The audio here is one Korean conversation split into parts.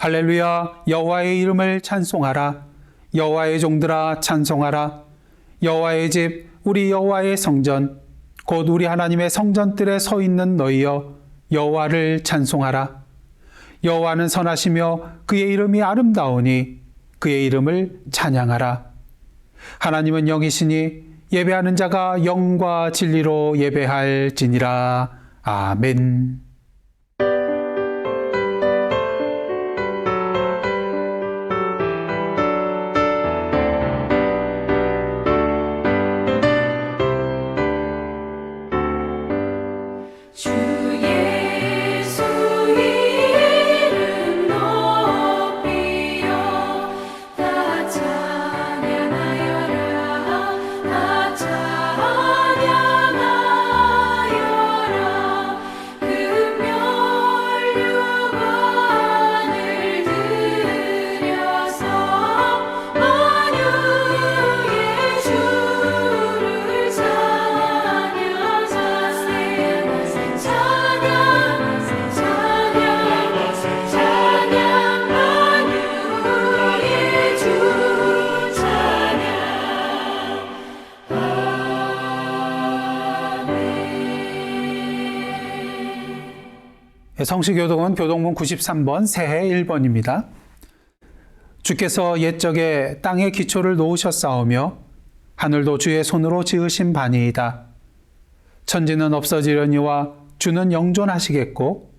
할렐루야. 여호와의 이름을 찬송하라. 여호와의 종들아 찬송하라. 여호와의 집 우리 여호와의 성전 곧 우리 하나님의 성전뜰에 서 있는 너희여 여호와를 찬송하라. 여호와는 선하시며 그의 이름이 아름다우니 그의 이름을 찬양하라. 하나님은 영이시니 예배하는 자가 영과 진리로 예배할지니라. 아멘. 성시교동은 교동문 93번 새해 1번입니다. 주께서 옛적에 땅의 기초를 놓으셨사오며 하늘도 주의 손으로 지으신 바니이다. 천지는 없어지려니와 주는 영존하시겠고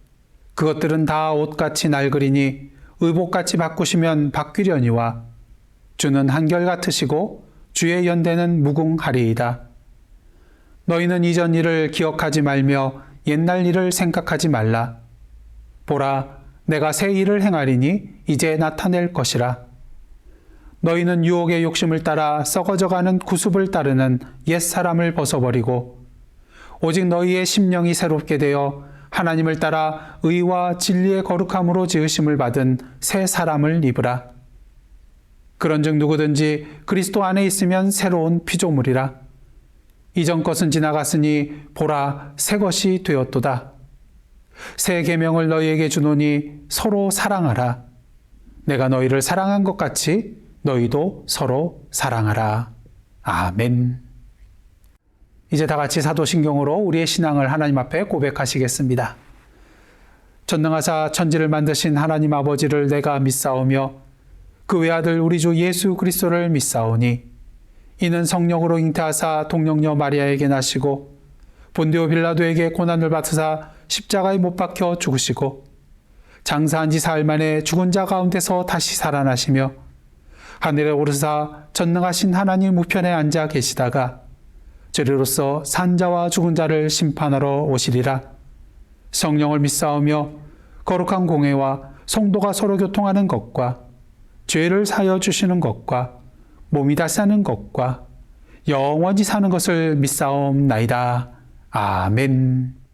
그것들은 다 옷같이 낡으리니 의복같이 바꾸시면 바뀌려니와 주는 한결같으시고 주의 연대는 무궁하리이다. 너희는 이전 일을 기억하지 말며 옛날 일을 생각하지 말라. 보라, 내가 새 일을 행하리니 이제 나타낼 것이라. 너희는 유혹의 욕심을 따라 썩어져가는 구습을 따르는 옛사람을 벗어버리고 오직 너희의 심령이 새롭게 되어 하나님을 따라 의와 진리의 거룩함으로 지으심을 받은 새 사람을 입으라. 그런즉 누구든지 그리스도 안에 있으면 새로운 피조물이라. 이전 것은 지나갔으니 보라, 새 것이 되었도다. 새 계명을 너희에게 주노니 서로 사랑하라. 내가 너희를 사랑한 것 같이 너희도 서로 사랑하라. 아멘. 이제 다 같이 사도신경으로 우리의 신앙을 하나님 앞에 고백하시겠습니다. 전능하사 천지를 만드신 하나님 아버지를 내가 믿사오며 그 외아들 우리 주 예수 그리스도를 믿사오니 이는 성령으로 잉태하사 동령녀 마리아에게 나시고 본디오 빌라도에게 고난을 받으사 십자가에 못 박혀 죽으시고 장사한 지 사흘 만에 죽은 자 가운데서 다시 살아나시며 하늘에 오르사 전능하신 하나님 우편에 앉아 계시다가 저리로서 산 자와 죽은 자를 심판하러 오시리라. 성령을 믿사오며 거룩한 공회와 성도가 서로 교통하는 것과 죄를 사여 주시는 것과 몸이 다 사는 것과 영원히 사는 것을 믿사옵나이다. 아멘.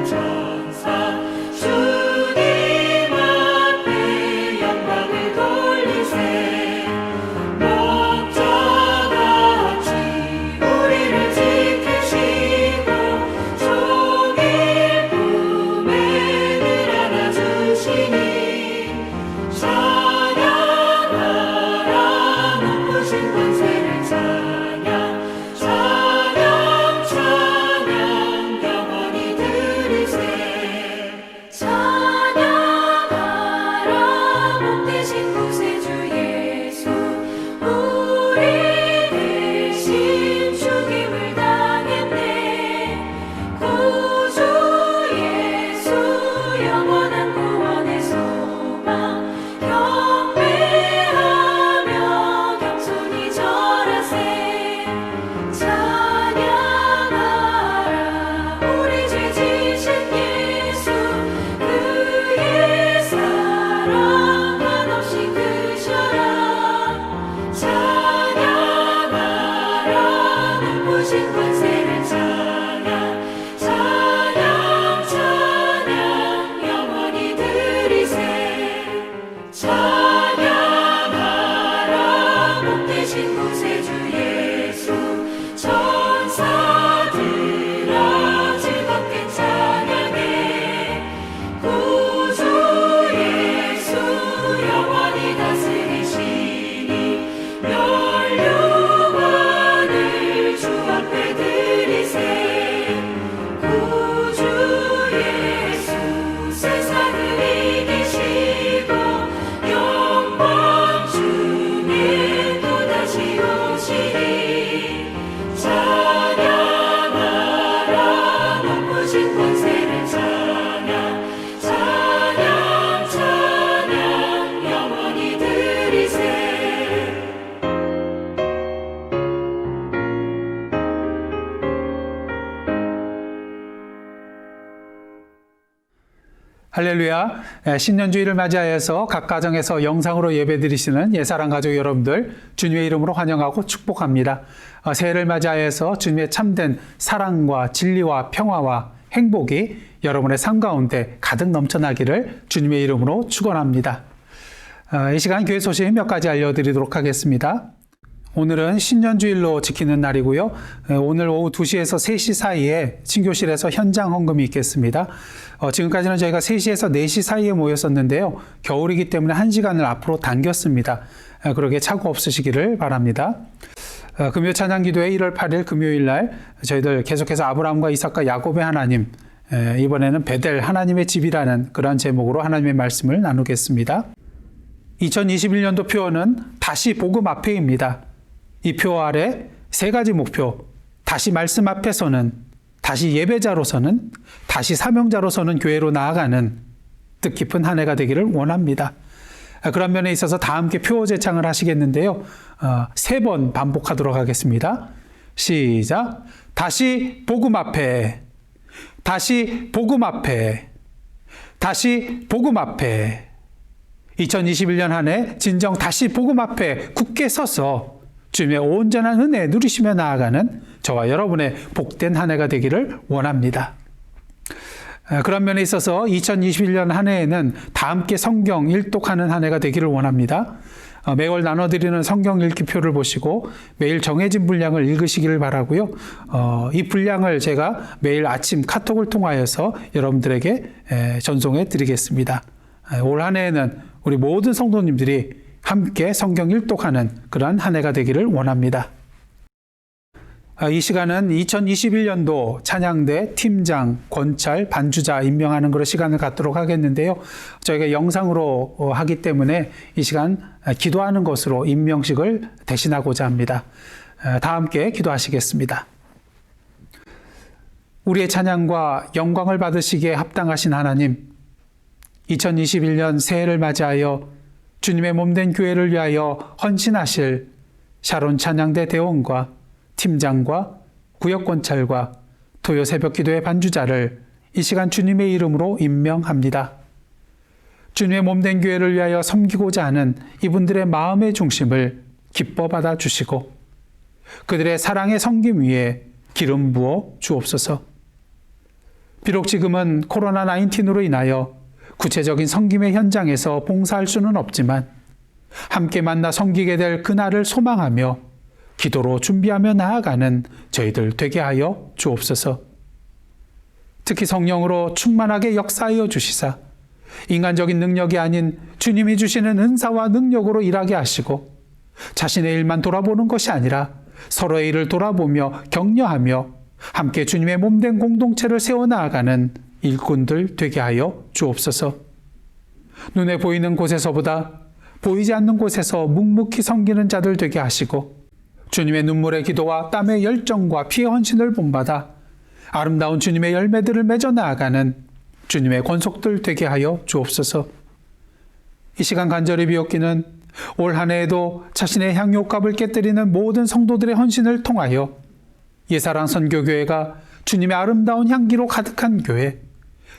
천사 할렐루야. 신년주일을 맞이하여서 각 가정에서 영상으로 예배드리시는 예사랑 가족 여러분들 주님의 이름으로 환영하고 축복합니다. 새해를 맞이하여서 주님의 참된 사랑과 진리와 평화와 행복이 여러분의 삶 가운데 가득 넘쳐나기를 주님의 이름으로 축원합니다. 이 시간 교회 소식 몇 가지 알려드리도록 하겠습니다. 오늘은 신년주일로 지키는 날이고요. 오늘 오후 2시에서 3시 사이에 친교실에서 현장 헌금이 있겠습니다. 지금까지는 저희가 3시에서 4시 사이에 모였었는데요. 겨울이기 때문에 1시간을 앞으로 당겼습니다. 그러게 착오 없으시기를 바랍니다. 금요 찬양기도회 1월 8일 금요일 날 저희들 계속해서 아브라함과 이삭과 야곱의 하나님, 이번에는 베델 하나님의 집이라는 그런 제목으로 하나님의 말씀을 나누겠습니다. 2021년도 표어는 다시 복음 앞에입니다. 이 표 아래 세 가지 목표, 다시 말씀 앞에서는, 다시 예배자로서는, 다시 사명자로서는 교회로 나아가는 뜻깊은 한 해가 되기를 원합니다. 그런 면에 있어서 다 함께 표어 제창을 하시겠는데요. 3번 반복하도록 하겠습니다. 시작. 다시 복음 앞에, 다시 복음 앞에, 다시 복음 앞에. 2021년 한 해 진정 다시 복음 앞에 굳게 서서 주님의 온전한 은혜 누리시며 나아가는 저와 여러분의 복된 한 해가 되기를 원합니다. 그런 면에 있어서 2021년 한 해에는 다 함께 성경 일독하는 한 해가 되기를 원합니다. 매월 나눠드리는 성경 읽기표를 보시고 매일 정해진 분량을 읽으시기를 바라고요. 이 분량을 제가 매일 아침 카톡을 통하여서 여러분들에게 전송해 드리겠습니다. 올 한 해에는 우리 모든 성도님들이 함께 성경 일독하는 그러한 한 해가 되기를 원합니다. 이 시간은 2021년도 찬양대 팀장, 권찰, 반주자 임명하는 그런 시간을 갖도록 하겠는데요. 저희가 영상으로 하기 때문에 이 시간 기도하는 것으로 임명식을 대신하고자 합니다. 다 함께 기도하시겠습니다. 우리의 찬양과 영광을 받으시기에 합당하신 하나님, 2021년 새해를 맞이하여 주님의 몸된 교회를 위하여 헌신하실 샤론 찬양대 대원과 팀장과 구역권찰과 토요 새벽기도의 반주자를 이 시간 주님의 이름으로 임명합니다. 주님의 몸된 교회를 위하여 섬기고자 하는 이분들의 마음의 중심을 기뻐 받아 주시고 그들의 사랑의 섬김 위에 기름 부어 주옵소서. 비록 지금은 코로나19로 인하여 구체적인 섬김의 현장에서 봉사할 수는 없지만 함께 만나 섬기게 될 그날을 소망하며 기도로 준비하며 나아가는 저희들 되게 하여 주옵소서. 특히 성령으로 충만하게 역사하여 주시사 인간적인 능력이 아닌 주님이 주시는 은사와 능력으로 일하게 하시고 자신의 일만 돌아보는 것이 아니라 서로의 일을 돌아보며 격려하며 함께 주님의 몸된 공동체를 세워나가는 일꾼들 되게 하여 주옵소서. 눈에 보이는 곳에서보다 보이지 않는 곳에서 묵묵히 섬기는 자들 되게 하시고 주님의 눈물의 기도와 땀의 열정과 피의 헌신을 본받아 아름다운 주님의 열매들을 맺어 나아가는 주님의 권속들 되게 하여 주옵소서. 이 시간 간절히 비옵기는 올 한 해에도 자신의 향유값을 깨뜨리는 모든 성도들의 헌신을 통하여 예사랑 선교교회가 주님의 아름다운 향기로 가득한 교회,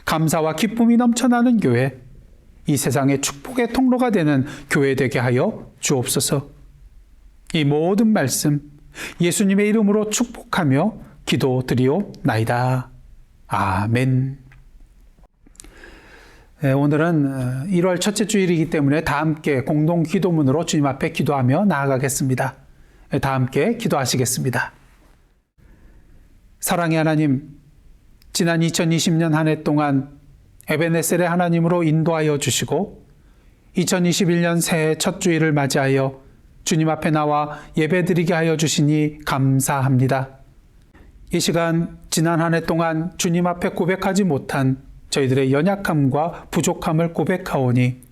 감사와 기쁨이 넘쳐나는 교회, 이 세상의 축복의 통로가 되는 교회 되게 하여 주옵소서. 이 모든 말씀 예수님의 이름으로 축복하며 기도드리옵나이다. 아멘. 오늘은 1월 첫째 주일이기 때문에 다 함께 공동 기도문으로 주님 앞에 기도하며 나아가겠습니다. 다 함께 기도하시겠습니다. 사랑의 하나님, 지난 2020년 한 해 동안 에베네셀의 하나님으로 인도하여 주시고 2021년 새해 첫 주일을 맞이하여 주님 앞에 나와 예배드리게 하여 주시니 감사합니다. 이 시간 지난 한 해 동안 주님 앞에 고백하지 못한 저희들의 연약함과 부족함을 고백하오니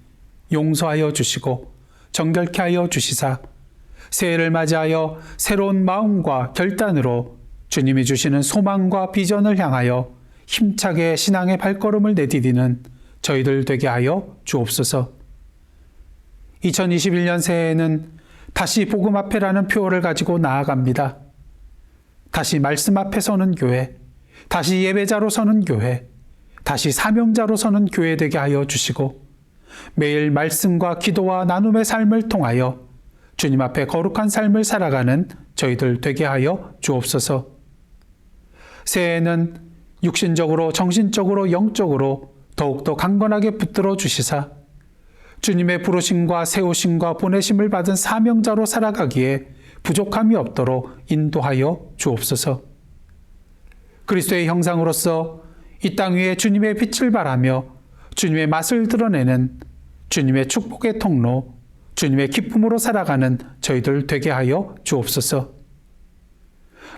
용서하여 주시고 정결케 하여 주시사 새해를 맞이하여 새로운 마음과 결단으로 주님이 주시는 소망과 비전을 향하여 힘차게 신앙의 발걸음을 내디디는 저희들 되게 하여 주옵소서. 2021년 새해에는 다시 복음 앞에라는 표어를 가지고 나아갑니다. 다시 말씀 앞에 서는 교회, 다시 예배자로 서는 교회, 다시 사명자로 서는 교회 되게 하여 주시고 매일 말씀과 기도와 나눔의 삶을 통하여 주님 앞에 거룩한 삶을 살아가는 저희들 되게 하여 주옵소서. 새해에는 육신적으로, 정신적으로, 영적으로 더욱더 강건하게 붙들어 주시사 주님의 부르심과 세우심과 보내심을 받은 사명자로 살아가기에 부족함이 없도록 인도하여 주옵소서. 그리스도의 형상으로서 이 땅 위에 주님의 빛을 발하며 주님의 맛을 드러내는 주님의 축복의 통로, 주님의 기쁨으로 살아가는 저희들 되게 하여 주옵소서.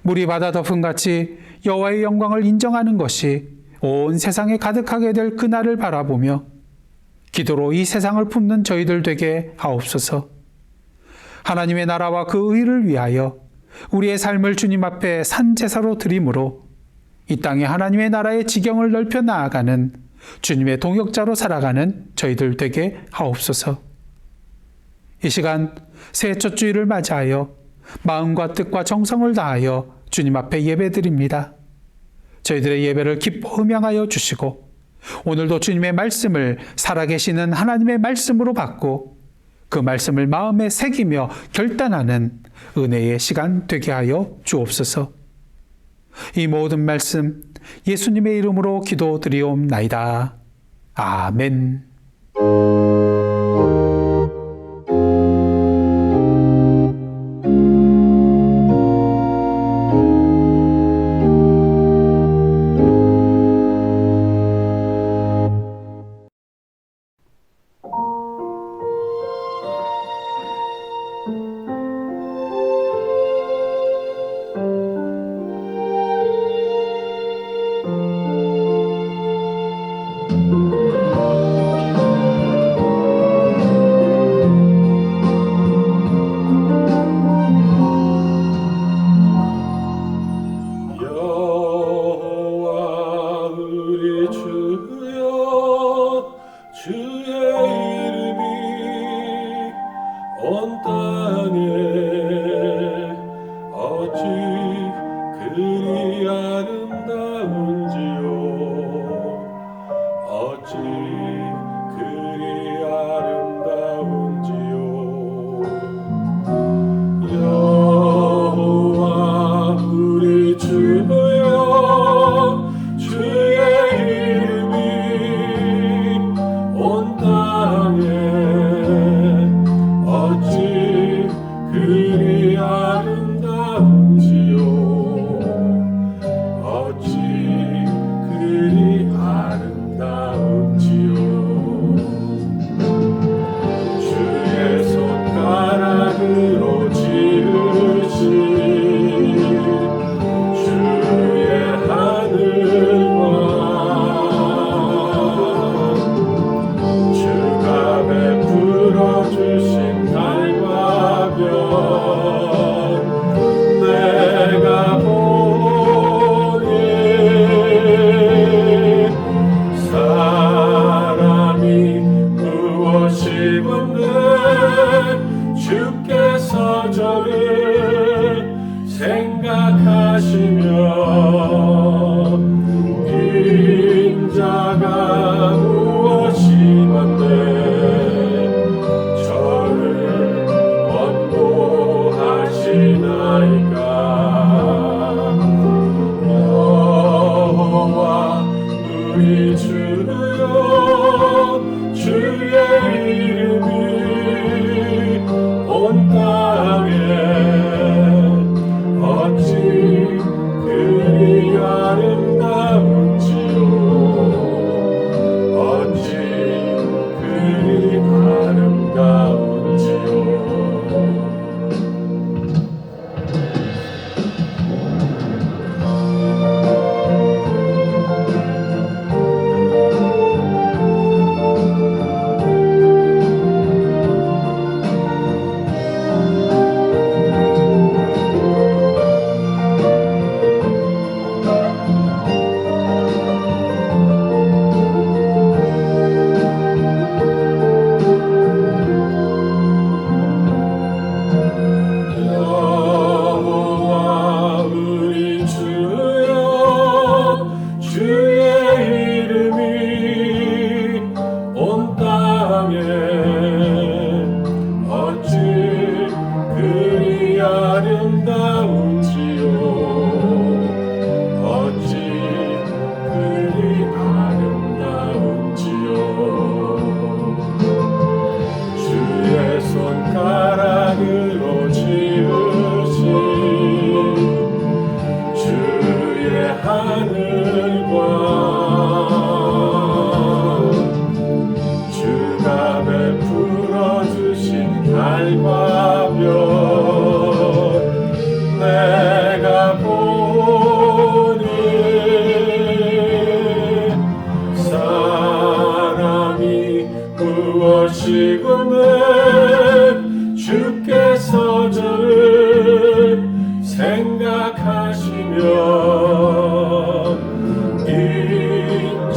물이 바다 덮음같이 여호와의 영광을 인정하는 것이 온 세상에 가득하게 될 그날을 바라보며 기도로 이 세상을 품는 저희들 되게 하옵소서. 하나님의 나라와 그 의를 위하여 우리의 삶을 주님 앞에 산제사로 드림으로 이 땅에 하나님의 나라의 지경을 넓혀 나아가는 주님의 동역자로 살아가는 저희들 되게 하옵소서. 이 시간 새해 첫 주일을 맞이하여 마음과 뜻과 정성을 다하여 주님 앞에 예배드립니다. 저희들의 예배를 기뻐 흠양하여 주시고 오늘도 주님의 말씀을 살아계시는 하나님의 말씀으로 받고 그 말씀을 마음에 새기며 결단하는 은혜의 시간 되게 하여 주옵소서. 이 모든 말씀 예수님의 이름으로 기도드리옵나이다. 아멘.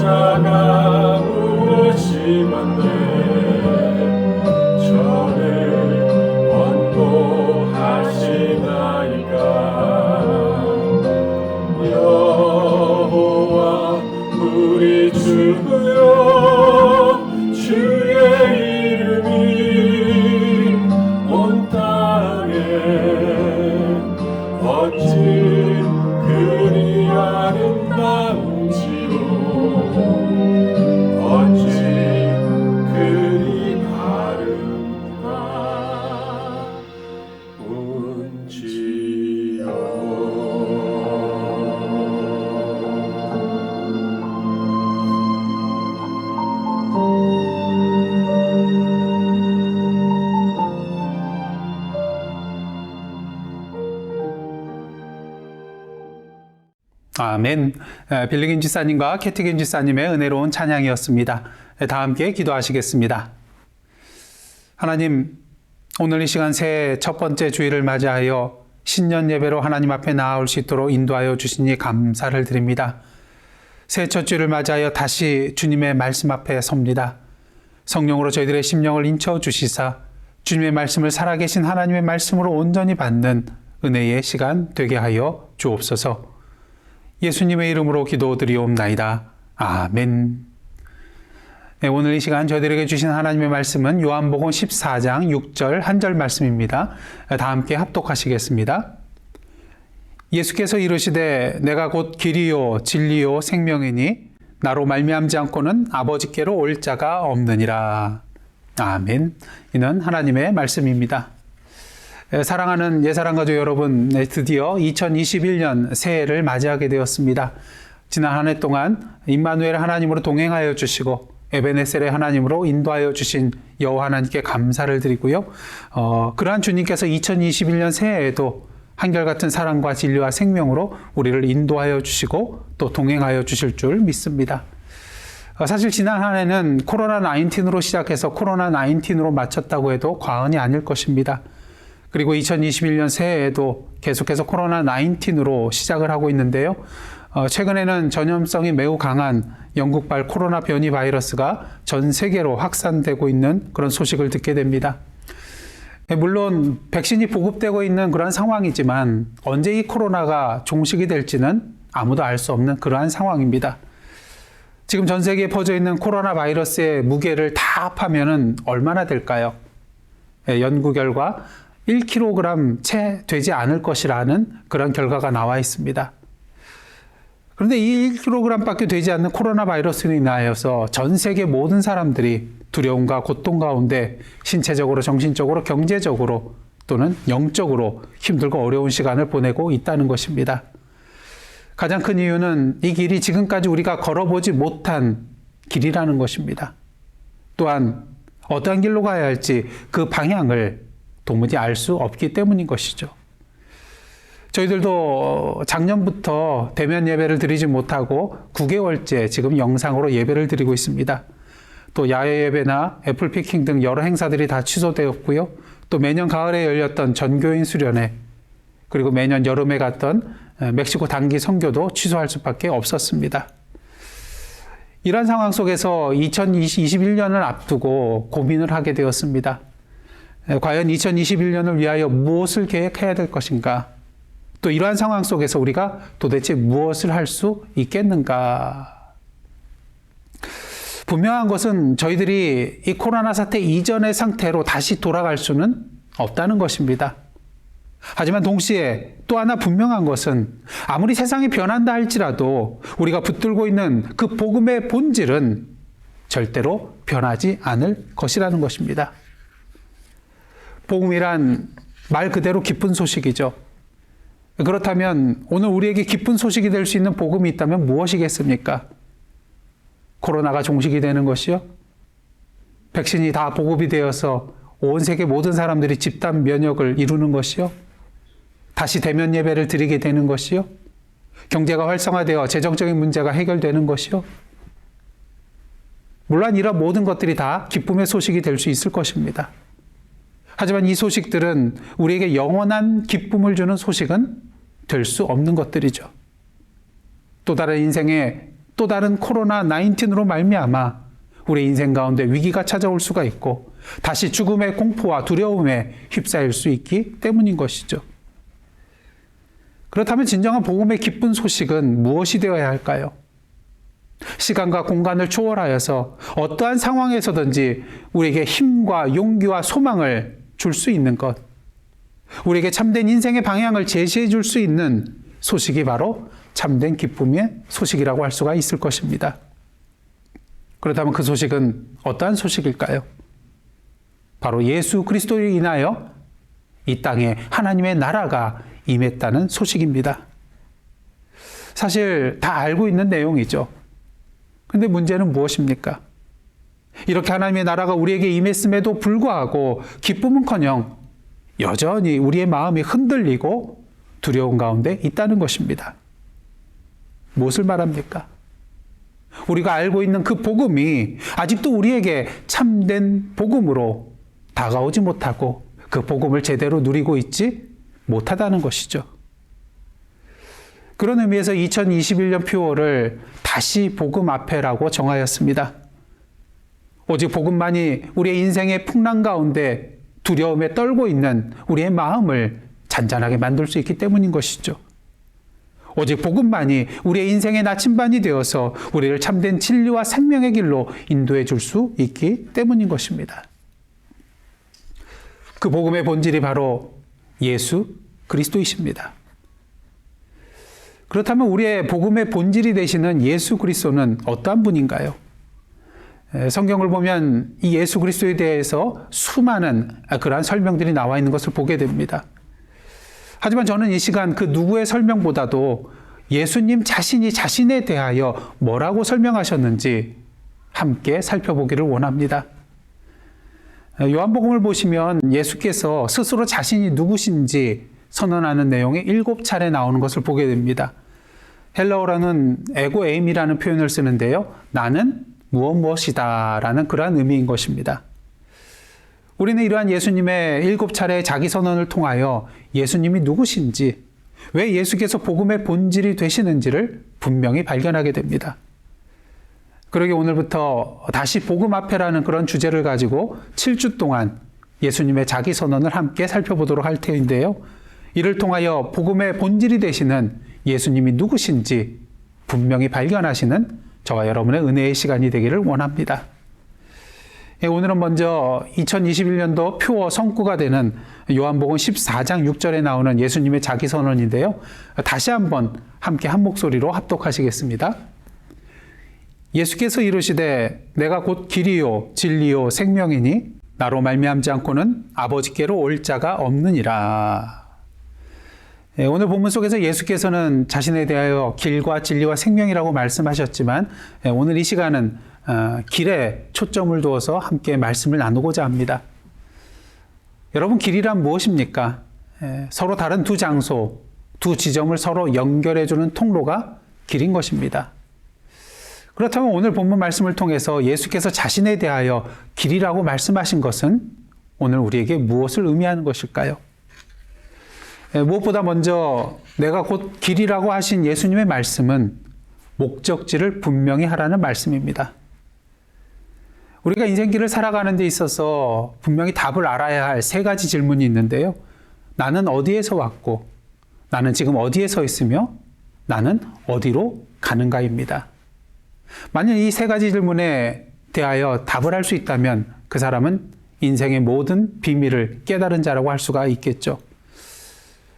십자가 무너지건대 저를 원고하시나이까 여호와 우리 주여 주의 이름이 온 땅에 어찌 그리 아름다운지요 어찌 그리 아멘. 빌리긴 지사님과 캐티긴 지사님의 은혜로운 찬양이었습니다. 다 함께 기도하시겠습니다. 하나님, 오늘 이 시간 새해 첫 번째 주일을 맞이하여 신년 예배로 하나님 앞에 나아올 수 있도록 인도하여 주시니 감사를 드립니다. 새해 첫 주일을 맞이하여 다시 주님의 말씀 앞에 섭니다. 성령으로 저희들의 심령을 인쳐 주시사 주님의 말씀을 살아계신 하나님의 말씀으로 온전히 받는 은혜의 시간 되게 하여 주옵소서. 예수님의 이름으로 기도드리옵나이다. 아멘. 네, 오늘 이 시간 저희들에게 주신 하나님의 말씀은 요한복음 14장 6절 한 절 말씀입니다. 다 함께 합독하시겠습니다. 예수께서 이르시되 내가 곧 길이요 진리요 생명이니 나로 말미암지 않고는 아버지께로 올 자가 없느니라. 아멘. 이는 하나님의 말씀입니다. 사랑하는 예사랑 가족 여러분, 드디어 2021년 새해를 맞이하게 되었습니다. 지난 한 해 동안 임마누엘 하나님으로 동행하여 주시고 에베네셀의 하나님으로 인도하여 주신 여호와 하나님께 감사를 드리고요. 그러한 주님께서 2021년 새해에도 한결같은 사랑과 진리와 생명으로 우리를 인도하여 주시고 또 동행하여 주실 줄 믿습니다. 사실 지난 한 해는 코로나19으로 시작해서 코로나19으로 마쳤다고 해도 과언이 아닐 것입니다. 그리고 2021년 새해에도 계속해서 코로나19으로 시작을 하고 있는데요. 최근에는 전염성이 매우 강한 영국발 코로나 변이 바이러스가 전 세계로 확산되고 있는 그런 소식을 듣게 됩니다. 물론 백신이 보급되고 있는 그런 상황이지만 언제 이 코로나가 종식이 될지는 아무도 알 수 없는 그러한 상황입니다. 지금 전 세계에 퍼져 있는 코로나 바이러스의 무게를 다 합하면 얼마나 될까요? 연구 결과 1kg 채 되지 않을 것이라는 그런 결과가 나와 있습니다. 그런데 이 1kg밖에 되지 않는 코로나 바이러스로 인하여서 전 세계 모든 사람들이 두려움과 고통 가운데 신체적으로, 정신적으로, 경제적으로 또는 영적으로 힘들고 어려운 시간을 보내고 있다는 것입니다. 가장 큰 이유는 이 길이 지금까지 우리가 걸어보지 못한 길이라는 것입니다. 또한 어떠한 길로 가야 할지 그 방향을 도무지 알 수 없기 때문인 것이죠. 저희들도 작년부터 대면 예배를 드리지 못하고 9개월째 지금 영상으로 예배를 드리고 있습니다. 또 야외 예배나 애플 피킹 등 여러 행사들이 다 취소되었고요. 또 매년 가을에 열렸던 전교인 수련회, 그리고 매년 여름에 갔던 멕시코 단기 선교도 취소할 수밖에 없었습니다. 이런 상황 속에서 2021년을 앞두고 고민을 하게 되었습니다. 과연 2021년을 위하여 무엇을 계획해야 될 것인가? 또 이러한 상황 속에서 우리가 도대체 무엇을 할 수 있겠는가? 분명한 것은 저희들이 이 코로나 사태 이전의 상태로 다시 돌아갈 수는 없다는 것입니다. 하지만 동시에 또 하나 분명한 것은 아무리 세상이 변한다 할지라도 우리가 붙들고 있는 그 복음의 본질은 절대로 변하지 않을 것이라는 것입니다. 복음이란 말 그대로 기쁜 소식이죠. 그렇다면 오늘 우리에게 기쁜 소식이 될 수 있는 복음이 있다면 무엇이겠습니까? 코로나가 종식이 되는 것이요? 백신이 다 보급이 되어서 온 세계 모든 사람들이 집단 면역을 이루는 것이요? 다시 대면 예배를 드리게 되는 것이요? 경제가 활성화되어 재정적인 문제가 해결되는 것이요? 물론 이런 모든 것들이 다 기쁨의 소식이 될 수 있을 것입니다. 하지만 이 소식들은 우리에게 영원한 기쁨을 주는 소식은 될 수 없는 것들이죠. 또 다른 인생의 또 다른 코로나19으로 말미암아 우리 인생 가운데 위기가 찾아올 수가 있고 다시 죽음의 공포와 두려움에 휩싸일 수 있기 때문인 것이죠. 그렇다면 진정한 복음의 기쁜 소식은 무엇이 되어야 할까요? 시간과 공간을 초월하여서 어떠한 상황에서든지 우리에게 힘과 용기와 소망을 줄 수 있는 것, 우리에게 참된 인생의 방향을 제시해 줄 수 있는 소식이 바로 참된 기쁨의 소식이라고 할 수가 있을 것입니다. 그렇다면 그 소식은 어떠한 소식일까요? 바로 예수 그리스도로 인하여 이 땅에 하나님의 나라가 임했다는 소식입니다. 사실 다 알고 있는 내용이죠. 근데 문제는 무엇입니까? 이렇게 하나님의 나라가 우리에게 임했음에도 불구하고 기쁨은커녕 여전히 우리의 마음이 흔들리고 두려운 가운데 있다는 것입니다. 무엇을 말합니까? 우리가 알고 있는 그 복음이 아직도 우리에게 참된 복음으로 다가오지 못하고 그 복음을 제대로 누리고 있지 못하다는 것이죠. 그런 의미에서 2021년 표어를 다시 복음 앞에라고 정하였습니다. 오직 복음만이 우리의 인생의 풍랑 가운데 두려움에 떨고 있는 우리의 마음을 잔잔하게 만들 수 있기 때문인 것이죠. 오직 복음만이 우리의 인생의 나침반이 되어서 우리를 참된 진리와 생명의 길로 인도해 줄 수 있기 때문인 것입니다. 그 복음의 본질이 바로 예수 그리스도이십니다. 그렇다면 우리의 복음의 본질이 되시는 예수 그리스도는 어떠한 분인가요? 성경을 보면 이 예수 그리스도에 대해서 수많은 그러한 설명들이 나와 있는 것을 보게 됩니다. 하지만 저는 이 시간 그 누구의 설명보다도 예수님 자신이 자신에 대하여 뭐라고 설명하셨는지 함께 살펴보기를 원합니다. 요한복음을 보시면 예수께서 스스로 자신이 누구신지 선언하는 내용이 7차례 나오는 것을 보게 됩니다. 헬라어로는 에고 에임이라는 표현을 쓰는데요. 나는 무엇이다 라는 그러한 의미인 것입니다. 우리는 이러한 예수님의 7차례의 자기 선언을 통하여 예수님이 누구신지, 왜 예수께서 복음의 본질이 되시는지를 분명히 발견하게 됩니다. 그러게 오늘부터 다시 복음 앞에라는 그런 주제를 가지고 7주 동안 예수님의 자기 선언을 함께 살펴보도록 할 터인데요. 이를 통하여 복음의 본질이 되시는 예수님이 누구신지 분명히 발견하시는 저와 여러분의 은혜의 시간이 되기를 원합니다. 오늘은 먼저 2021년도 표어 성구가 되는 요한복음 14장 6절에 나오는 예수님의 자기 선언인데요. 다시 한번 함께 한 목소리로 합독하시겠습니다. 예수께서 이르시되 내가 곧 길이요 진리요 생명이니 나로 말미암지 않고는 아버지께로 올 자가 없느니라. 오늘 본문 속에서 예수께서는 자신에 대하여 길과 진리와 생명이라고 말씀하셨지만 오늘 이 시간은 길에 초점을 두어서 함께 말씀을 나누고자 합니다. 여러분, 길이란 무엇입니까? 서로 다른 두 장소, 두 지점을 서로 연결해주는 통로가 길인 것입니다. 그렇다면 오늘 본문 말씀을 통해서 예수께서 자신에 대하여 길이라고 말씀하신 것은 오늘 우리에게 무엇을 의미하는 것일까요? 무엇보다 먼저 내가 곧 길이라고 하신 예수님의 말씀은 목적지를 분명히 하라는 말씀입니다. 우리가 인생길을 살아가는 데 있어서 분명히 답을 알아야 할 3가지 질문이 있는데요. 나는 어디에서 왔고, 나는 지금 어디에 서 있으며, 나는 어디로 가는가입니다. 만약 이 3가지 질문에 대하여 답을 할 수 있다면 그 사람은 인생의 모든 비밀을 깨달은 자라고 할 수가 있겠죠.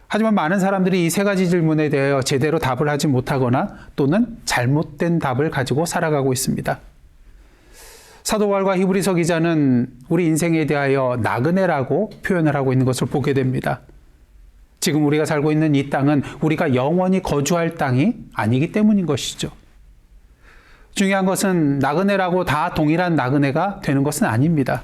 하지만 많은 사람들이 이 3가지 질문에 대하여 제대로 답을 하지 못하거나 또는 잘못된 답을 가지고 살아가고 있습니다. 사도 바울과 히브리서 기자는 우리 인생에 대하여 나그네라고 표현을 하고 있는 것을 보게 됩니다. 지금 우리가 살고 있는 이 땅은 우리가 영원히 거주할 땅이 아니기 때문인 것이죠. 중요한 것은 나그네라고 다 동일한 나그네가 되는 것은 아닙니다.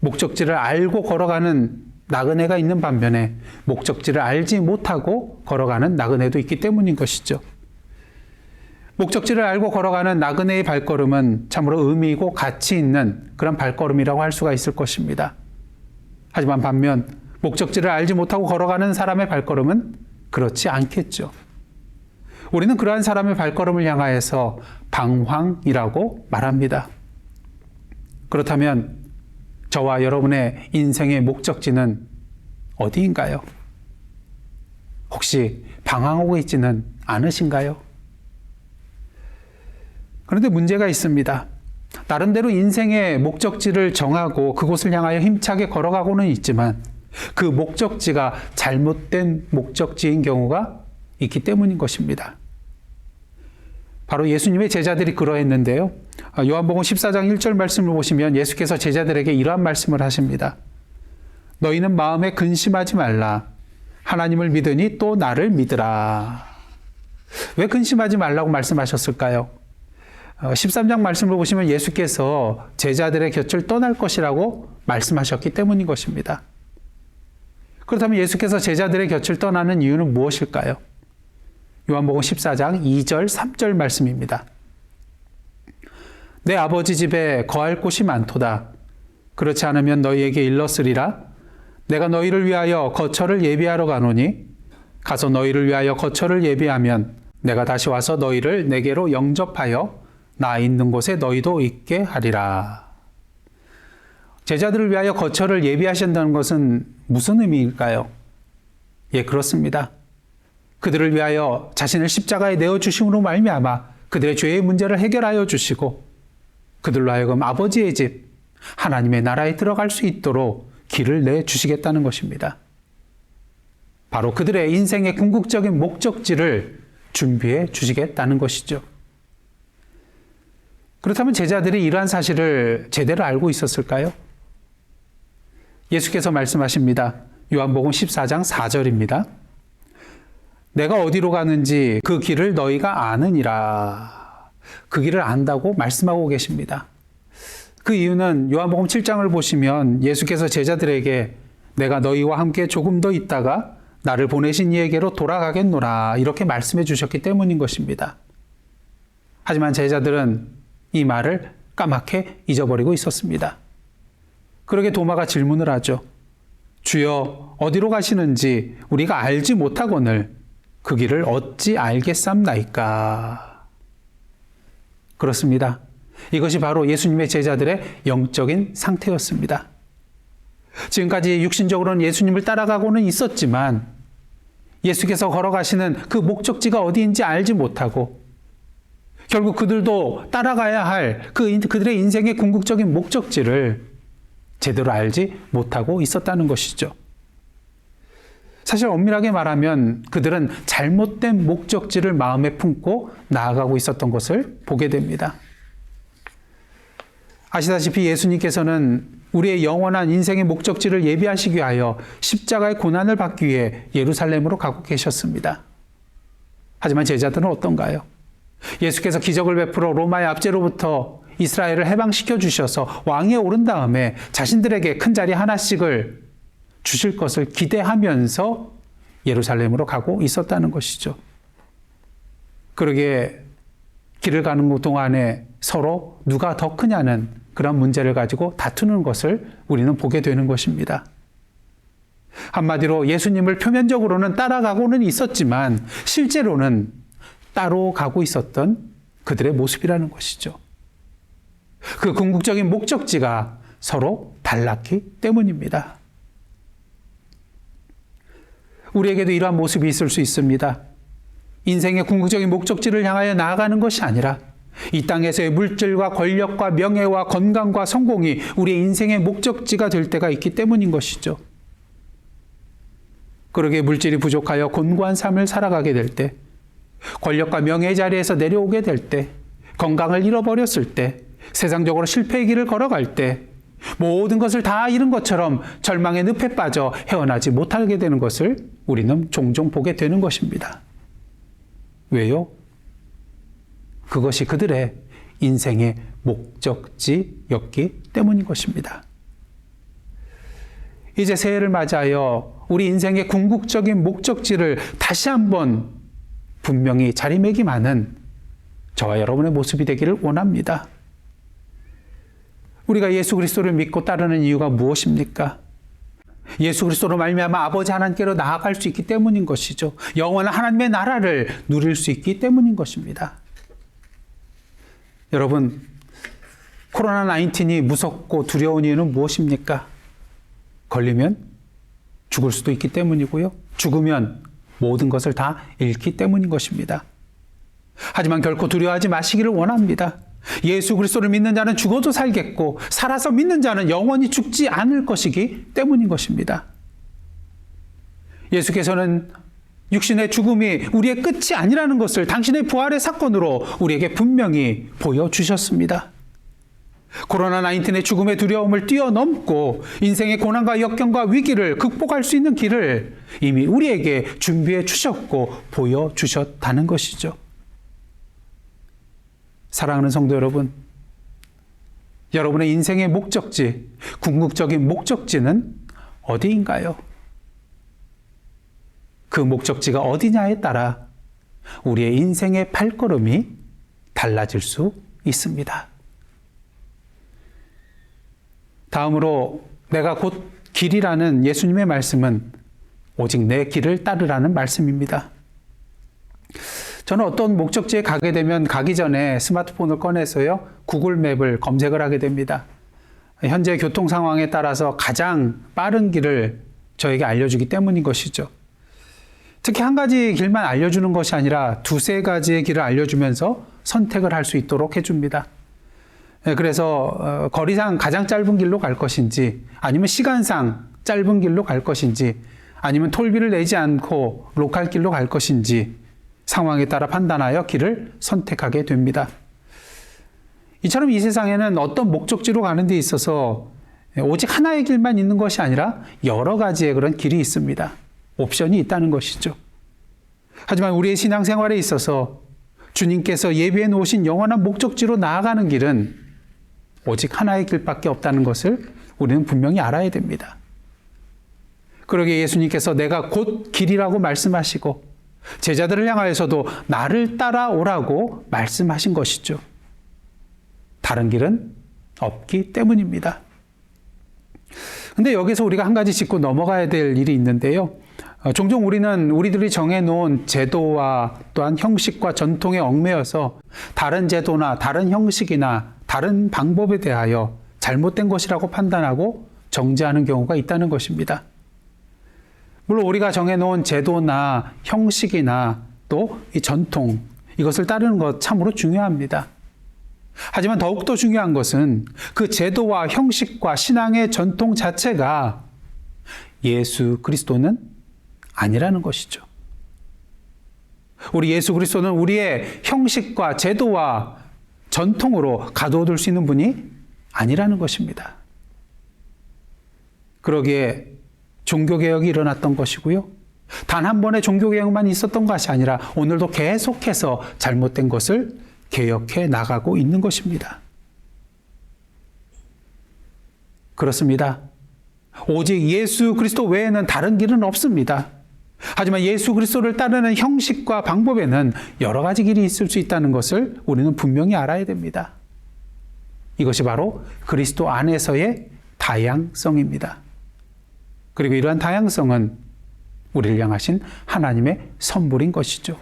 목적지를 알고 걸어가는 나그네가 있는 반면에 목적지를 알지 못하고 걸어가는 나그네도 있기 때문인 것이죠. 목적지를 알고 걸어가는 나그네의 발걸음은 참으로 의미 있고 가치 있는 그런 발걸음이라고 할 수가 있을 것입니다. 하지만 반면 목적지를 알지 못하고 걸어가는 사람의 발걸음은 그렇지 않겠죠. 우리는 그러한 사람의 발걸음을 향하여서 방황이라고 말합니다. 그렇다면 저와 여러분의 인생의 목적지는 어디인가요? 혹시 방황하고 있지는 않으신가요? 그런데 문제가 있습니다. 나름대로 인생의 목적지를 정하고 그곳을 향하여 힘차게 걸어가고는 있지만 그 목적지가 잘못된 목적지인 경우가 있기 때문인 것입니다. 바로 예수님의 제자들이 그러했는데요. 요한복음 14장 1절 말씀을 보시면 예수께서 제자들에게 이러한 말씀을 하십니다. 너희는 마음에 근심하지 말라. 하나님을 믿으니 또 나를 믿으라. 왜 근심하지 말라고 말씀하셨을까요? 13장 말씀을 보시면 예수께서 제자들의 곁을 떠날 것이라고 말씀하셨기 때문인 것입니다. 그렇다면 예수께서 제자들의 곁을 떠나는 이유는 무엇일까요? 요한복음 14장 2절, 3절 말씀입니다. 내 아버지 집에 거할 곳이 많도다. 그렇지 않으면 너희에게 일렀으리라. 내가 너희를 위하여 거처를 예비하러 가노니 가서 너희를 위하여 거처를 예비하면 내가 다시 와서 너희를 내게로 영접하여 나 있는 곳에 너희도 있게 하리라. 제자들을 위하여 거처를 예비하신다는 것은 무슨 의미일까요? 예, 그렇습니다. 그들을 위하여 자신을 십자가에 내어주심으로 말미암아 그들의 죄의 문제를 해결하여 주시고 그들로 하여금 아버지의 집, 하나님의 나라에 들어갈 수 있도록 길을 내주시겠다는 것입니다. 바로 그들의 인생의 궁극적인 목적지를 준비해 주시겠다는 것이죠. 그렇다면 제자들이 이러한 사실을 제대로 알고 있었을까요? 예수께서 말씀하십니다. 요한복음 14장 4절입니다. 내가 어디로 가는지 그 길을 너희가 아느니라. 그 길을 안다고 말씀하고 계십니다. 그 이유는 요한복음 7장을 보시면 예수께서 제자들에게 내가 너희와 함께 조금 더 있다가 나를 보내신 이에게로 돌아가겠노라 이렇게 말씀해 주셨기 때문인 것입니다. 하지만 제자들은 이 말을 까맣게 잊어버리고 있었습니다. 그러게 도마가 질문을 하죠. 주여 어디로 가시는지 우리가 알지 못하거늘 그 길을 어찌 알겠삼나이까. 그렇습니다. 이것이 바로 예수님의 제자들의 영적인 상태였습니다. 지금까지 육신적으로는 예수님을 따라가고는 있었지만 예수께서 걸어가시는 그 목적지가 어디인지 알지 못하고 결국 그들도 따라가야 할 그들의 인생의 궁극적인 목적지를 제대로 알지 못하고 있었다는 것이죠. 사실 엄밀하게 말하면 그들은 잘못된 목적지를 마음에 품고 나아가고 있었던 것을 보게 됩니다. 아시다시피 예수님께서는 우리의 영원한 인생의 목적지를 예비하시기 위하여 십자가의 고난을 받기 위해 예루살렘으로 가고 계셨습니다. 하지만 제자들은 어떤가요? 예수께서 기적을 베풀어 로마의 압제로부터 이스라엘을 해방시켜 주셔서 왕위에 오른 다음에 자신들에게 큰 자리 하나씩을 주실 것을 기대하면서 예루살렘으로 가고 있었다는 것이죠. 그러기에 길을 가는 동안에 서로 누가 더 크냐는 그런 문제를 가지고 다투는 것을 우리는 보게 되는 것입니다. 한마디로 예수님을 표면적으로는 따라가고는 있었지만 실제로는 따로 가고 있었던 그들의 모습이라는 것이죠. 그 궁극적인 목적지가 서로 달랐기 때문입니다. 우리에게도 이러한 모습이 있을 수 있습니다. 인생의 궁극적인 목적지를 향하여 나아가는 것이 아니라 이 땅에서의 물질과 권력과 명예와 건강과 성공이 우리의 인생의 목적지가 될 때가 있기 때문인 것이죠. 그러기에 물질이 부족하여 곤고한 삶을 살아가게 될 때, 권력과 명예의 자리에서 내려오게 될 때, 건강을 잃어버렸을 때, 세상적으로 실패의 길을 걸어갈 때, 모든 것을 다 잃은 것처럼 절망의 늪에 빠져 헤어나지 못하게 되는 것을 우리는 종종 보게 되는 것입니다. 왜요? 그것이 그들의 인생의 목적지였기 때문인 것입니다. 이제 새해를 맞이하여 우리 인생의 궁극적인 목적지를 다시 한번 분명히 자리매김하는 저와 여러분의 모습이 되기를 원합니다. 우리가 예수 그리스도를 믿고 따르는 이유가 무엇입니까? 예수 그리스도로 말미암아 아버지 하나님께로 나아갈 수 있기 때문인 것이죠. 영원한 하나님의 나라를 누릴 수 있기 때문인 것입니다. 여러분, 코로나19이 무섭고 두려운 이유는 무엇입니까? 걸리면 죽을 수도 있기 때문이고요. 죽으면 모든 것을 다 잃기 때문인 것입니다. 하지만 결코 두려워하지 마시기를 원합니다. 예수 그리스도를 믿는 자는 죽어도 살겠고 살아서 믿는 자는 영원히 죽지 않을 것이기 때문인 것입니다. 예수께서는 육신의 죽음이 우리의 끝이 아니라는 것을 당신의 부활의 사건으로 우리에게 분명히 보여주셨습니다. 코로나19의 죽음의 두려움을 뛰어넘고 인생의 고난과 역경과 위기를 극복할 수 있는 길을 이미 우리에게 준비해 주셨고 보여주셨다는 것이죠. 사랑하는 성도 여러분, 여러분의 인생의 목적지, 궁극적인 목적지는 어디인가요? 그 목적지가 어디냐에 따라 우리의 인생의 발걸음이 달라질 수 있습니다. 다음으로 내가 곧 길이라는 예수님의 말씀은 오직 내 길을 따르라는 말씀입니다. 저는 어떤 목적지에 가게 되면 가기 전에 스마트폰을 꺼내서요, 구글 맵을 검색을 하게 됩니다. 현재 교통 상황에 따라서 가장 빠른 길을 저에게 알려주기 때문인 것이죠. 특히 한 가지 길만 알려주는 것이 아니라 두세 가지의 길을 알려주면서 선택을 할 수 있도록 해줍니다. 그래서 거리상 가장 짧은 길로 갈 것인지, 아니면 시간상 짧은 길로 갈 것인지, 아니면 톨비를 내지 않고 로컬 길로 갈 것인지 상황에 따라 판단하여 길을 선택하게 됩니다. 이처럼 이 세상에는 어떤 목적지로 가는 데 있어서 오직 하나의 길만 있는 것이 아니라 여러 가지의 그런 길이 있습니다. 옵션이 있다는 것이죠. 하지만 우리의 신앙생활에 있어서 주님께서 예비해 놓으신 영원한 목적지로 나아가는 길은 오직 하나의 길밖에 없다는 것을 우리는 분명히 알아야 됩니다. 그러기에 예수님께서 내가 곧 길이라고 말씀하시고 제자들을 향하여서도 나를 따라오라고 말씀하신 것이죠. 다른 길은 없기 때문입니다. 근데 여기서 우리가 한 가지 짚고 넘어가야 될 일이 있는데요. 종종 우리는 우리들이 정해놓은 제도와 또한 형식과 전통에 얽매여서 다른 제도나 다른 형식이나 다른 방법에 대하여 잘못된 것이라고 판단하고 정죄하는 경우가 있다는 것입니다. 물론 우리가 정해놓은 제도나 형식이나 또 이 전통, 이것을 따르는 것 참으로 중요합니다. 하지만 더욱더 중요한 것은 그 제도와 형식과 신앙의 전통 자체가 예수 그리스도는 아니라는 것이죠. 우리 예수 그리스도는 우리의 형식과 제도와 전통으로 가둬둘 수 있는 분이 아니라는 것입니다. 그러기에 종교개혁이 일어났던 것이고요. 단 한 번의 종교개혁만 있었던 것이 아니라 오늘도 계속해서 잘못된 것을 개혁해 나가고 있는 것입니다. 그렇습니다. 오직 예수 그리스도 외에는 다른 길은 없습니다. 하지만 예수 그리스도를 따르는 형식과 방법에는 여러 가지 길이 있을 수 있다는 것을 우리는 분명히 알아야 됩니다. 이것이 바로 그리스도 안에서의 다양성입니다. 그리고 이러한 다양성은 우리를 향하신 하나님의 선물인 것이죠.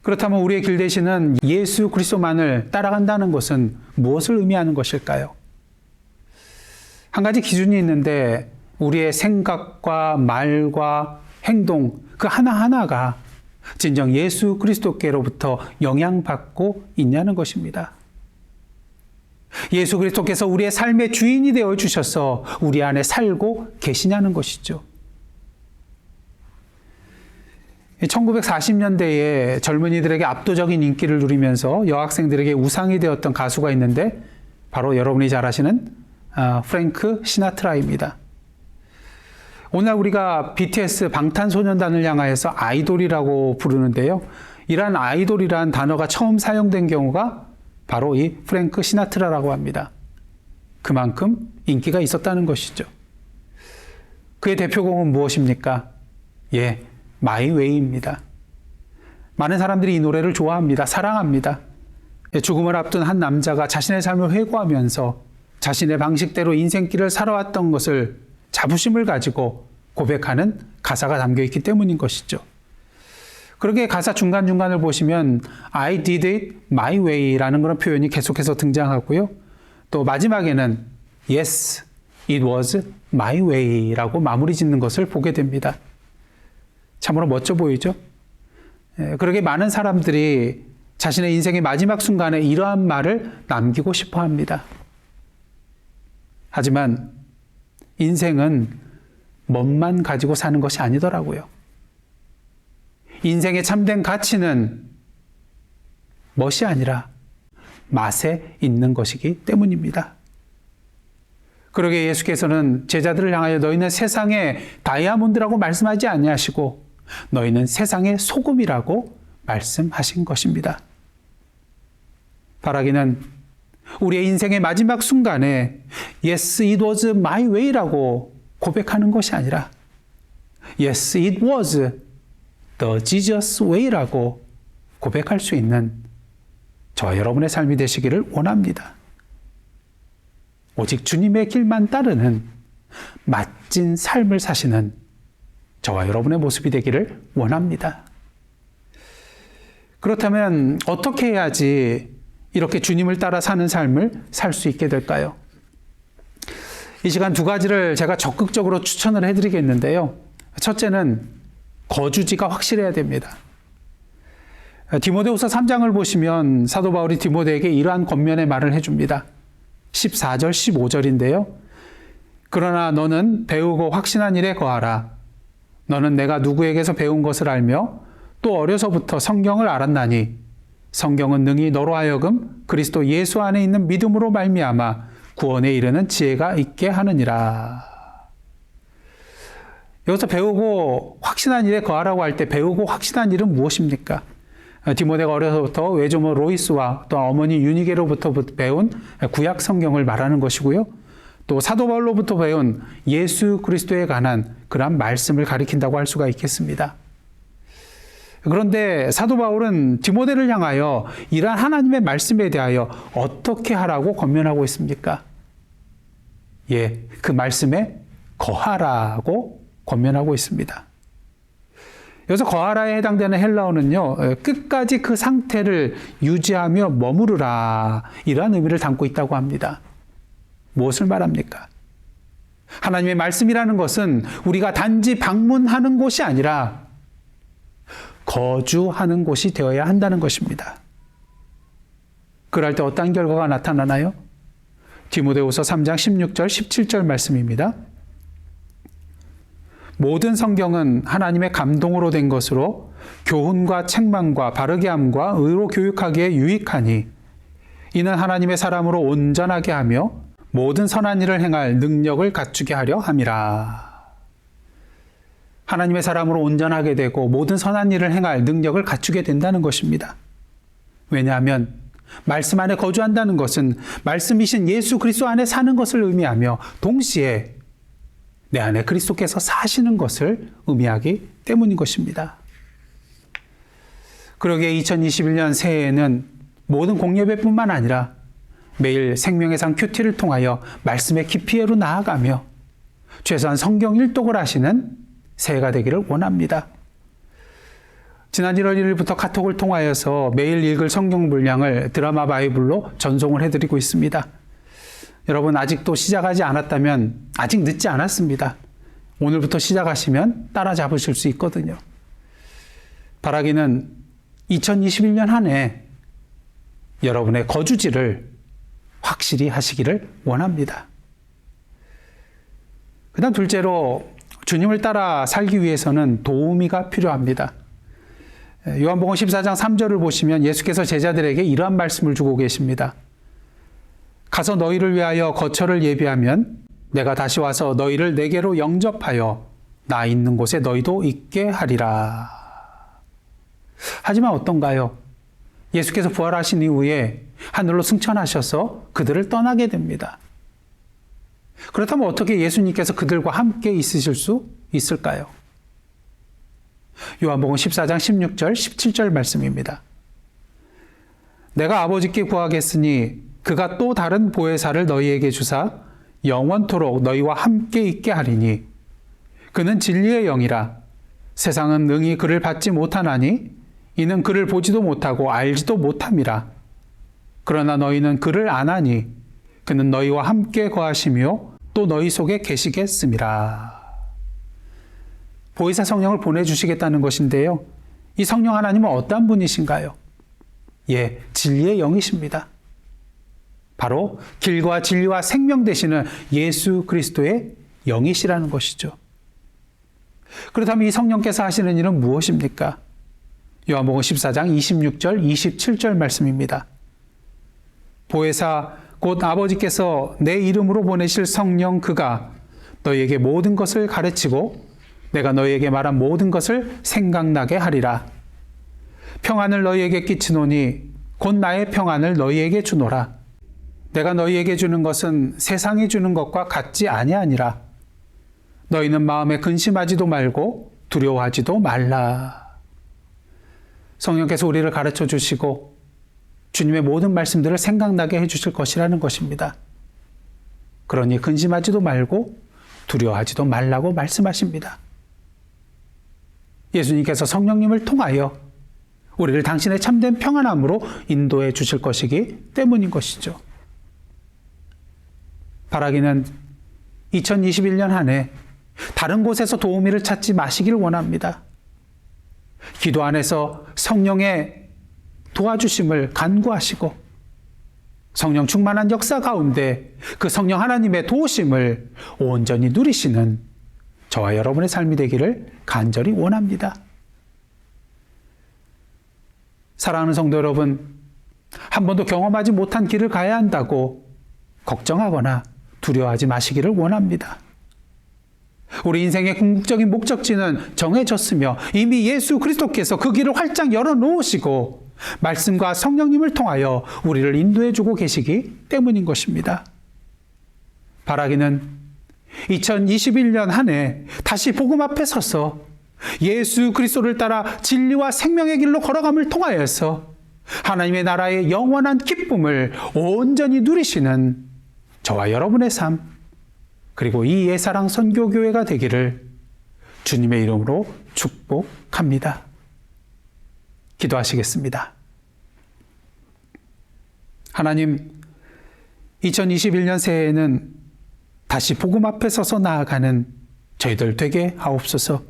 그렇다면 우리의 길 되시는 예수 그리스도만을 따라간다는 것은 무엇을 의미하는 것일까요? 한 가지 기준이 있는데 우리의 생각과 말과 행동 그 하나하나가 진정 예수 그리스도께로부터 영향받고 있냐는 것입니다. 예수 그리스도께서 우리의 삶의 주인이 되어 주셔서 우리 안에 살고 계시냐는 것이죠. 1940년대에 젊은이들에게 압도적인 인기를 누리면서 여학생들에게 우상이 되었던 가수가 있는데 바로 여러분이 잘 아시는 프랭크 시나트라입니다. 오늘 우리가 BTS 방탄소년단을 향하여서 아이돌이라고 부르는데요. 이러한 아이돌이란 단어가 처음 사용된 경우가 바로 이 프랭크 시나트라라고 합니다. 그만큼 인기가 있었다는 것이죠. 그의 대표곡은 무엇입니까? 마이 웨이입니다. 많은 사람들이 이 노래를 좋아합니다. 사랑합니다. 죽음을 앞둔 한 남자가 자신의 삶을 회고하면서 자신의 방식대로 인생길을 살아왔던 것을 자부심을 가지고 고백하는 가사가 담겨 있기 때문인 것이죠. 그러게 가사 중간중간을 보시면 I did it my way라는 그런 표현이 계속해서 등장하고요. 또 마지막에는 Yes, it was my way라고 마무리 짓는 것을 보게 됩니다. 참으로 멋져 보이죠? 그러게 많은 사람들이 자신의 인생의 마지막 순간에 이러한 말을 남기고 싶어 합니다. 하지만 인생은 멋만 가지고 사는 것이 아니더라고요. 인생의 참된 가치는 멋이 아니라 맛에 있는 것이기 때문입니다. 그러게 예수께서는 제자들을 향하여 너희는 세상의 다이아몬드라고 말씀하지 아니하시고 너희는 세상의 소금이라고 말씀하신 것입니다. 바라기는 우리의 인생의 마지막 순간에 Yes, it was my way라고 고백하는 것이 아니라 Yes, it was the Jesus way라고 고백할 수 있는 저와 여러분의 삶이 되시기를 원합니다. 오직 주님의 길만 따르는 멋진 삶을 사시는 저와 여러분의 모습이 되기를 원합니다. 그렇다면 어떻게 해야지 이렇게 주님을 따라 사는 삶을 살 수 있게 될까요? 이 시간 두 가지를 제가 적극적으로 추천을 해드리겠는데요. 첫째는 거주지가 확실해야 됩니다. 디모데후서 3장을 보시면 사도 바울이 디모데에게 이러한 권면의 말을 해줍니다. 14절, 15절인데요. 그러나 너는 배우고 확신한 일에 거하라. 너는 내가 누구에게서 배운 것을 알며 또 어려서부터 성경을 알았나니 성경은 능히 너로 하여금 그리스도 예수 안에 있는 믿음으로 말미암아 구원에 이르는 지혜가 있게 하느니라. 여기서 배우고 확신한 일에 거하라고 할 때 배우고 확신한 일은 무엇입니까? 디모데가 어려서부터 외조모 로이스와 또 어머니 유니게로부터 배운 구약 성경을 말하는 것이고요. 또 사도 바울로부터 배운 예수 그리스도에 관한 그러한 말씀을 가리킨다고 할 수가 있겠습니다. 그런데 사도 바울은 디모데를 향하여 이러한 하나님의 말씀에 대하여 어떻게 하라고 권면하고 있습니까? 그 말씀에 거하라고 권면하고 있습니다. 여기서 거하라에 해당되는 헬라어는요, 끝까지 그 상태를 유지하며 머무르라, 이러한 의미를 담고 있다고 합니다. 무엇을 말합니까? 하나님의 말씀이라는 것은 우리가 단지 방문하는 곳이 아니라 거주하는 곳이 되어야 한다는 것입니다. 그럴 때 어떤 결과가 나타나나요? 디모데후서 3장 16절, 17절 말씀입니다. 모든 성경은 하나님의 감동으로 된 것으로 교훈과 책망과 바르게 함과 의로 교육하기에 유익하니 이는 하나님의 사람으로 온전하게 하며 모든 선한 일을 행할 능력을 갖추게 하려 함이라. 하나님의 사람으로 온전하게 되고 모든 선한 일을 행할 능력을 갖추게 된다는 것입니다. 왜냐하면 말씀 안에 거주한다는 것은 말씀이신 예수 그리스도 안에 사는 것을 의미하며 동시에 내 안에 그리스도께서 사시는 것을 의미하기 때문인 것입니다. 그러기에 2021년 새해에는 모든 공예배뿐만 아니라 매일 생명의 상 큐티를 통하여 말씀의 깊이로 나아가며 최소한 성경 일독을 하시는 새해가 되기를 원합니다. 지난 1월 1일부터 카톡을 통하여서 매일 읽을 성경 분량을 드라마 바이블로 전송을 해드리고 있습니다. 여러분 아직도 시작하지 않았다면 아직 늦지 않았습니다. 오늘부터 시작하시면 따라잡으실 수 있거든요. 바라기는 2021년 한 해 여러분의 거주지를 확실히 하시기를 원합니다. 그 다음 둘째로 주님을 따라 살기 위해서는 도우미가 필요합니다. 요한복음 14장 3절을 보시면 예수께서 제자들에게 이러한 말씀을 주고 계십니다. 가서 너희를 위하여 거처를 예비하면 내가 다시 와서 너희를 내게로 영접하여 나 있는 곳에 너희도 있게 하리라. 하지만 어떤가요? 예수께서 부활하신 이후에 하늘로 승천하셔서 그들을 떠나게 됩니다. 그렇다면 어떻게 예수님께서 그들과 함께 있으실 수 있을까요? 요한복음 14장 16절, 17절 말씀입니다. 내가 아버지께 구하겠으니 그가 또 다른 보혜사를 너희에게 주사 영원토록 너희와 함께 있게 하리니 그는 진리의 영이라. 세상은 능히 그를 받지 못하나니 이는 그를 보지도 못하고 알지도 못함이라. 그러나 너희는 그를 아나니 그는 너희와 함께 거하시며 또 너희 속에 계시겠음이라. 보혜사 성령을 보내주시겠다는 것인데요. 이 성령 하나님은 어떠한 분이신가요? 예, 진리의 영이십니다. 바로 길과 진리와 생명 되시는 예수 그리스도의 영이시라는 것이죠. 그렇다면 이 성령께서 하시는 일은 무엇입니까? 요한복음 14장 26절, 27절 말씀입니다. 보혜사 곧 아버지께서 내 이름으로 보내실 성령 그가 너희에게 모든 것을 가르치고 내가 너희에게 말한 모든 것을 생각나게 하리라. 평안을 너희에게 끼치노니 곧 나의 평안을 너희에게 주노라. 내가 너희에게 주는 것은 세상이 주는 것과 같지 아니하니라. 너희는 마음에 근심하지도 말고 두려워하지도 말라. 성령께서 우리를 가르쳐 주시고 주님의 모든 말씀들을 생각나게 해주실 것이라는 것입니다. 그러니 근심하지도 말고 두려워하지도 말라고 말씀하십니다. 예수님께서 성령님을 통하여 우리를 당신의 참된 평안함으로 인도해 주실 것이기 때문인 것이죠. 바라기는 2021년 한 해 다른 곳에서 도우미를 찾지 마시길 원합니다. 기도 안에서 성령의 도와주심을 간구하시고 성령 충만한 역사 가운데 그 성령 하나님의 도우심을 온전히 누리시는 저와 여러분의 삶이 되기를 간절히 원합니다. 사랑하는 성도 여러분, 한 번도 경험하지 못한 길을 가야 한다고 걱정하거나 두려워하지 마시기를 원합니다. 우리 인생의 궁극적인 목적지는 정해졌으며 이미 예수 그리스도께서 그 길을 활짝 열어놓으시고 말씀과 성령님을 통하여 우리를 인도해주고 계시기 때문인 것입니다. 바라기는 2021년 한 해 다시 복음 앞에 서서 예수 그리스도를 따라 진리와 생명의 길로 걸어감을 통하여서 하나님의 나라의 영원한 기쁨을 온전히 누리시는 저와 여러분의 삶, 그리고 이 예사랑 선교교회가 되기를 주님의 이름으로 축복합니다. 기도하시겠습니다. 하나님, 2021년 새해에는 다시 복음 앞에 서서 나아가는 저희들 되게 하옵소서.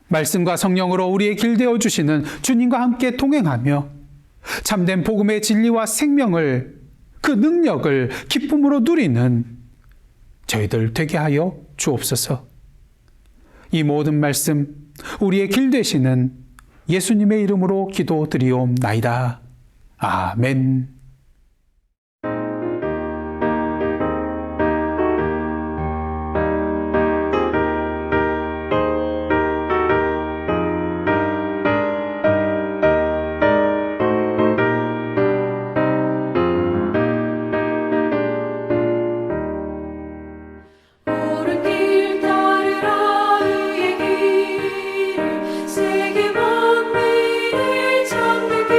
말씀과 성령으로 우리의 길 되어 주시는 주님과 함께 동행하며 참된 복음의 진리와 생명을, 그 능력을 기쁨으로 누리는 저희들 되게 하여 주옵소서. 이 모든 말씀 우리의 길 되시는 예수님의 이름으로 기도드리옵나이다. 아멘. 세계 만민을 찾는 길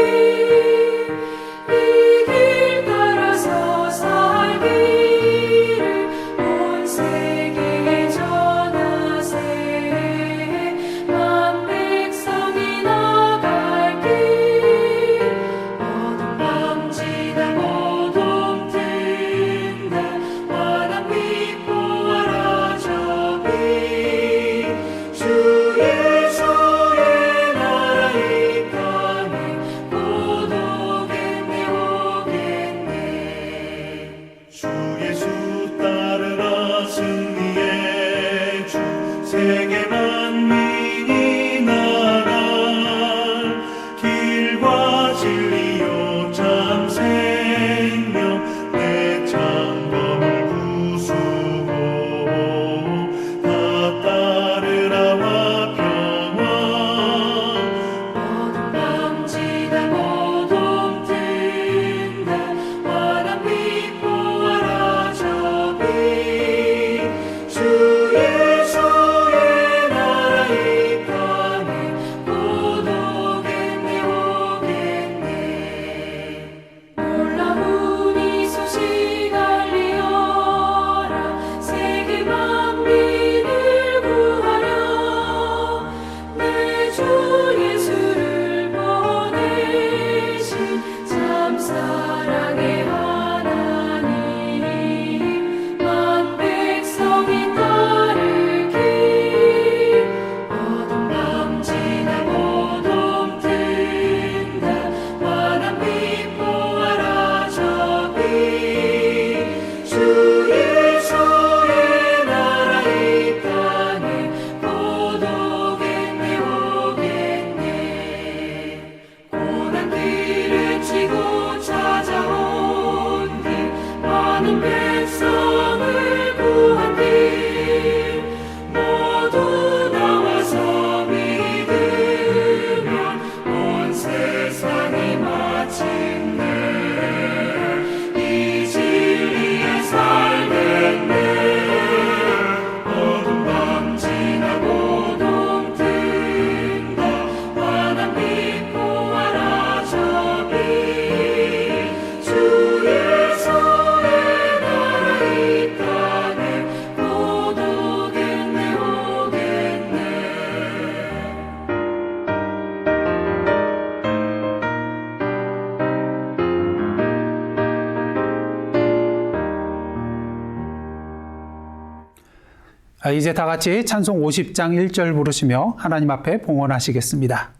이제 다 같이 찬송 50장 1절 부르시며 하나님 앞에 봉헌하시겠습니다.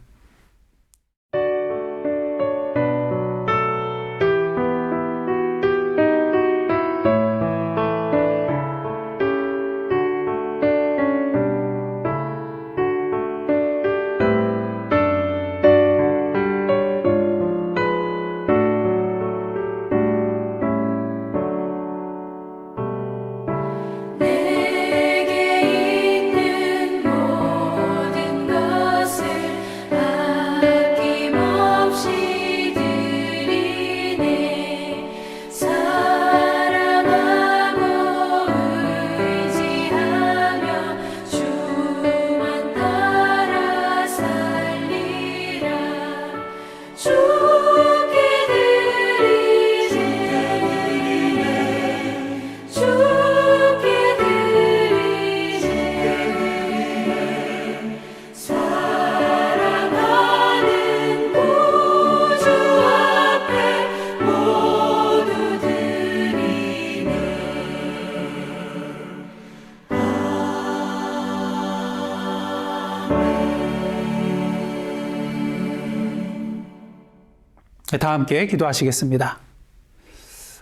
다 함께 기도하시겠습니다.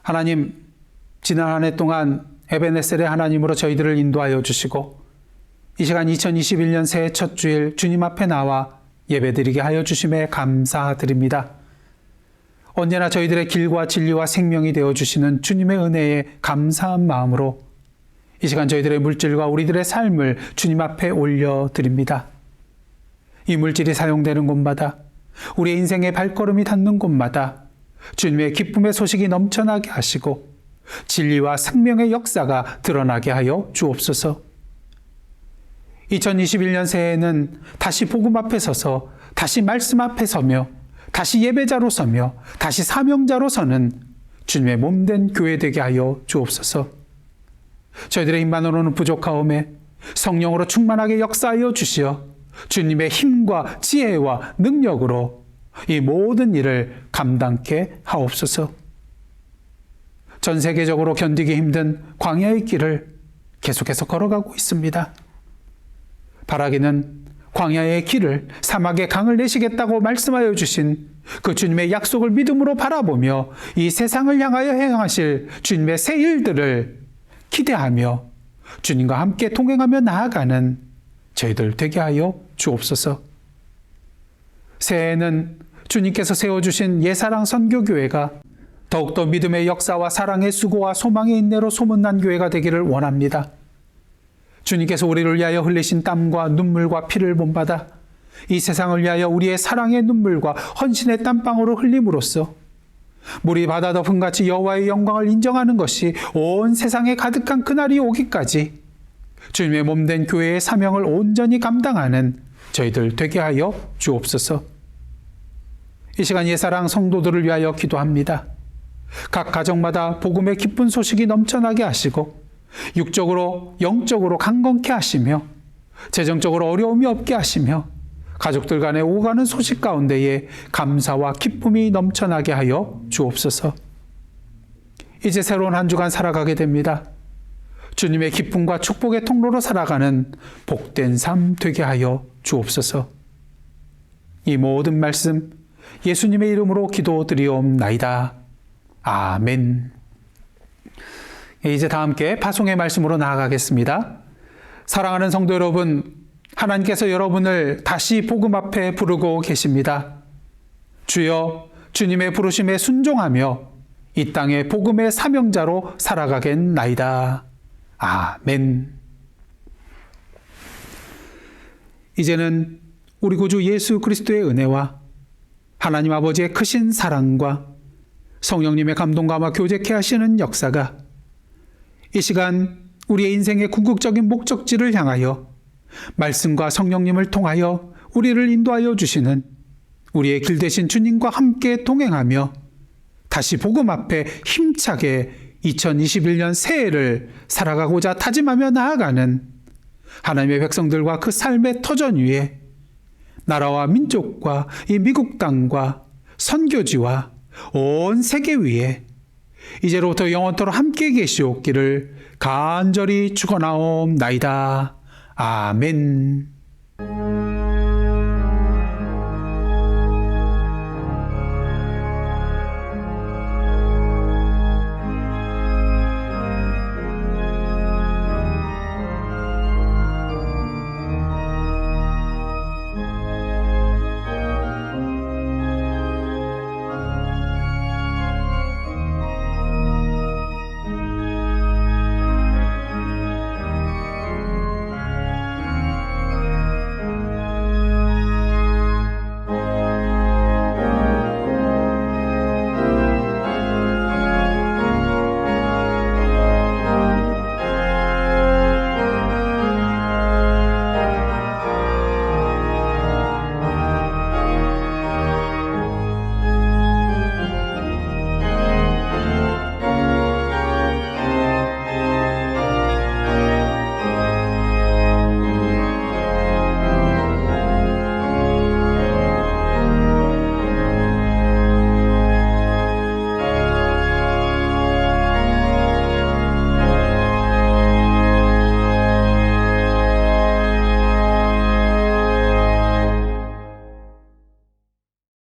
하나님, 지난 한 해 동안 에베네셀의 하나님으로 저희들을 인도하여 주시고 이 시간 2021년 새해 첫 주일 주님 앞에 나와 예배드리게 하여 주심에 감사드립니다. 언제나 저희들의 길과 진리와 생명이 되어주시는 주님의 은혜에 감사한 마음으로 이 시간 저희들의 물질과 우리들의 삶을 주님 앞에 올려드립니다. 이 물질이 사용되는 곳마다 우리의 인생의 발걸음이 닿는 곳마다 주님의 기쁨의 소식이 넘쳐나게 하시고 진리와 생명의 역사가 드러나게 하여 주옵소서. 2021년 새해에는 다시 복음 앞에 서서 다시 말씀 앞에 서며 다시 예배자로 서며 다시 사명자로 서는 주님의 몸된 교회 되게 하여 주옵소서. 저희들의 힘만으로는 부족하오매 성령으로 충만하게 역사하여 주시어 주님의 힘과 지혜와 능력으로 이 모든 일을 감당케 하옵소서. 전 세계적으로 견디기 힘든 광야의 길을 계속해서 걸어가고 있습니다. 바라기는 광야의 길을 사막의 강을 내시겠다고 말씀하여 주신 그 주님의 약속을 믿음으로 바라보며 이 세상을 향하여 행하실 주님의 새 일들을 기대하며 주님과 함께 동행하며 나아가는 저희들 되게 하여 주옵소서. 새해에는 주님께서 세워주신 예사랑 선교교회가 더욱더 믿음의 역사와 사랑의 수고와 소망의 인내로 소문난 교회가 되기를 원합니다. 주님께서 우리를 위하여 흘리신 땀과 눈물과 피를 본받아 이 세상을 위하여 우리의 사랑의 눈물과 헌신의 땀방울을 흘림으로써 물이 바다 덮음같이 여호와의 영광을 인정하는 것이 온 세상에 가득한 그날이 오기까지 주님의 몸된 교회의 사명을 온전히 감당하는 저희들 되게 하여 주옵소서. 이 시간 예사랑 성도들을 위하여 기도합니다. 각 가정마다 복음의 기쁜 소식이 넘쳐나게 하시고 육적으로 영적으로 강건케 하시며 재정적으로 어려움이 없게 하시며 가족들 간에 오가는 소식 가운데에 감사와 기쁨이 넘쳐나게 하여 주옵소서. 이제 새로운 한 주간 살아가게 됩니다. 주님의 기쁨과 축복의 통로로 살아가는 복된 삶 되게 하여 주옵소서. 이 모든 말씀 예수님의 이름으로 기도드리옵나이다. 아멘. 이제 다 함께 파송의 말씀으로 나아가겠습니다. 사랑하는 성도 여러분, 하나님께서 여러분을 다시 복음 앞에 부르고 계십니다. 주여, 주님의 부르심에 순종하며 이 땅의 복음의 사명자로 살아가겠나이다. 아멘. 이제는 우리 구주 예수 그리스도의 은혜와 하나님 아버지의 크신 사랑과 성령님의 감동감화 교제케 하시는 역사가 이 시간 우리의 인생의 궁극적인 목적지를 향하여 말씀과 성령님을 통하여 우리를 인도하여 주시는 우리의 길 되신 주님과 함께 동행하며 다시 복음 앞에 힘차게 2021년 새해를 살아가고자 다짐하며 나아가는 하나님의 백성들과 그 삶의 터전 위에 나라와 민족과 이 미국 땅과 선교지와 온 세계 위에 이제로부터 영원토록 함께 계시옵기를 간절히 축원하옵나이다. 아멘.